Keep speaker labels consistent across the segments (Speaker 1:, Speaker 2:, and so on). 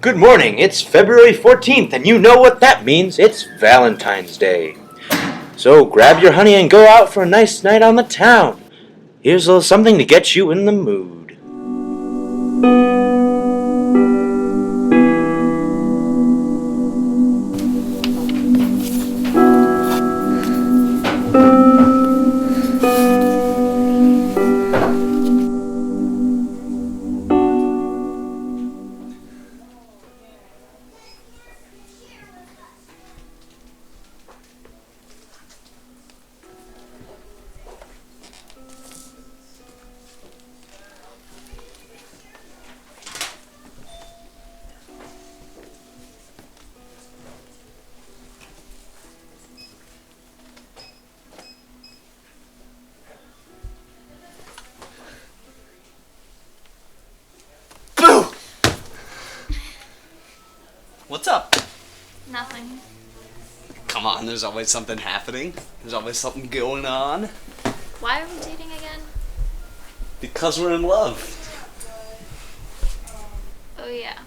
Speaker 1: Good morning, it's February 14th, and you know what that means. It's Valentine's Day. So grab your honey and go out for a nice night on the town. Here's a little something to get you in the mood.
Speaker 2: What's up?
Speaker 3: Nothing.
Speaker 2: Come on, there's always something happening. There's always something going on.
Speaker 3: Why are we dating again?
Speaker 2: Because we're in love.
Speaker 3: Oh yeah.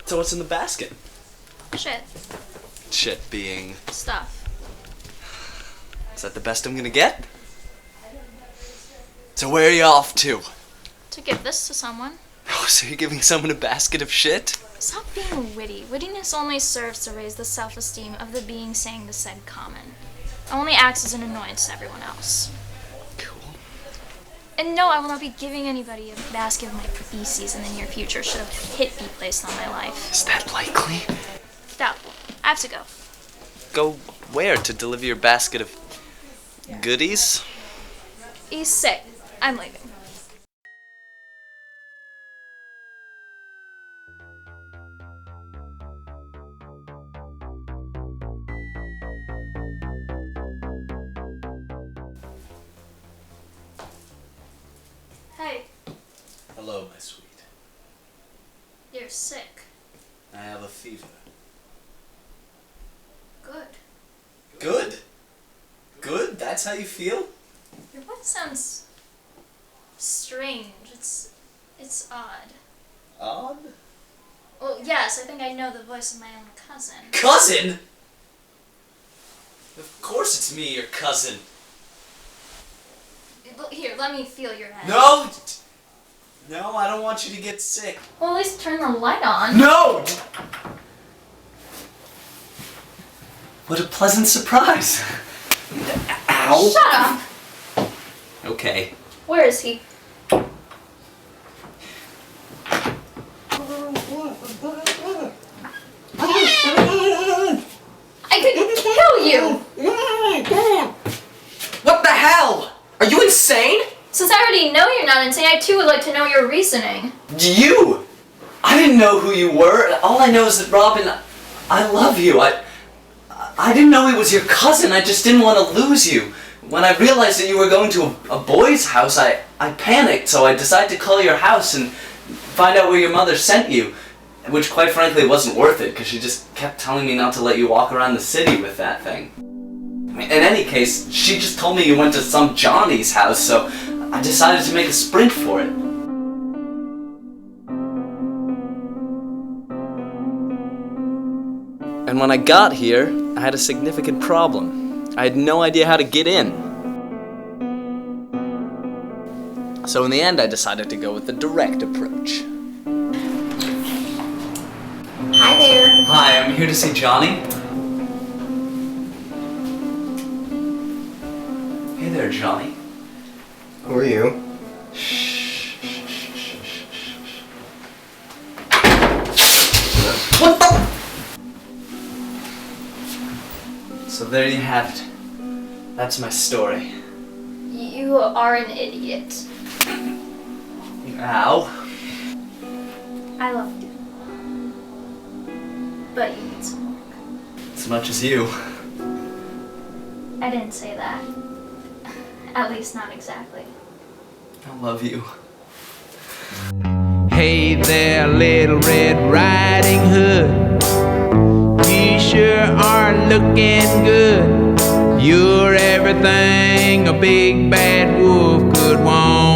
Speaker 2: So what's in the basket?
Speaker 3: Shit.
Speaker 2: Shit being...
Speaker 3: Stuff.
Speaker 2: Is that the best I'm gonna get? So where are you off to?
Speaker 3: To give this to someone.
Speaker 2: Oh, so you're giving someone a basket of shit?
Speaker 3: Stop being witty. Wittiness only serves to raise the self-esteem of the being saying the said comment. It only acts as an annoyance to everyone else.
Speaker 2: Cool.
Speaker 3: And no, I will not be giving anybody a basket of my feces in the near future should a hit be placed on my life.
Speaker 2: Is that likely?
Speaker 3: Doubtful. I have to go.
Speaker 2: Go where to deliver your basket of goodies?
Speaker 3: He's sick. I'm leaving. Hey,
Speaker 2: Hello, my sweet.
Speaker 3: you're sick.
Speaker 2: I have a fever.
Speaker 3: Good.
Speaker 2: Good? Good? That's how you feel?
Speaker 3: Your voice sounds strange. It's odd.
Speaker 2: Odd?
Speaker 3: Well, yes, I think I know the voice of my own cousin.
Speaker 2: Cousin? Of course it's me, your cousin.
Speaker 3: Here, let me feel your head.
Speaker 2: No! No, I don't want you to get sick.
Speaker 3: Well, at least turn the light on.
Speaker 2: No! What a pleasant surprise. Ow.
Speaker 3: Shut up!
Speaker 2: Okay.
Speaker 3: Where is he? I could kill you!
Speaker 2: What the hell? Are you insane?
Speaker 3: Since I already know you're not insane, I too would like to know your reasoning.
Speaker 2: You? I didn't know who you were. All I know is that Robin, I love you. I didn't know he was your cousin. I just didn't want to lose you. When I realized that you were going to a boy's house, I panicked, so I decided to call your house and find out where your mother sent you. Which, quite frankly, wasn't worth it, because she just kept telling me not to let you walk around the city with that thing. In any case, she just told me you went to some Johnny's house, so I decided to make a sprint for it. And when I got here, I had a significant problem. I had no idea how to get in. So in the end, I decided to go with the direct approach.
Speaker 3: Hi there.
Speaker 2: Hi, I'm here to see Johnny. Hey there, Johnny.
Speaker 4: Who are you?
Speaker 2: What the? So there you have it. That's my story.
Speaker 3: You are an idiot.
Speaker 2: Ow.
Speaker 3: I love you. But you need some work.
Speaker 2: As much as you.
Speaker 3: I didn't say that. At least not exactly.
Speaker 2: I love you.
Speaker 5: Hey there, Little Red Riding Hood. You sure are looking good. You're everything a big bad wolf could want.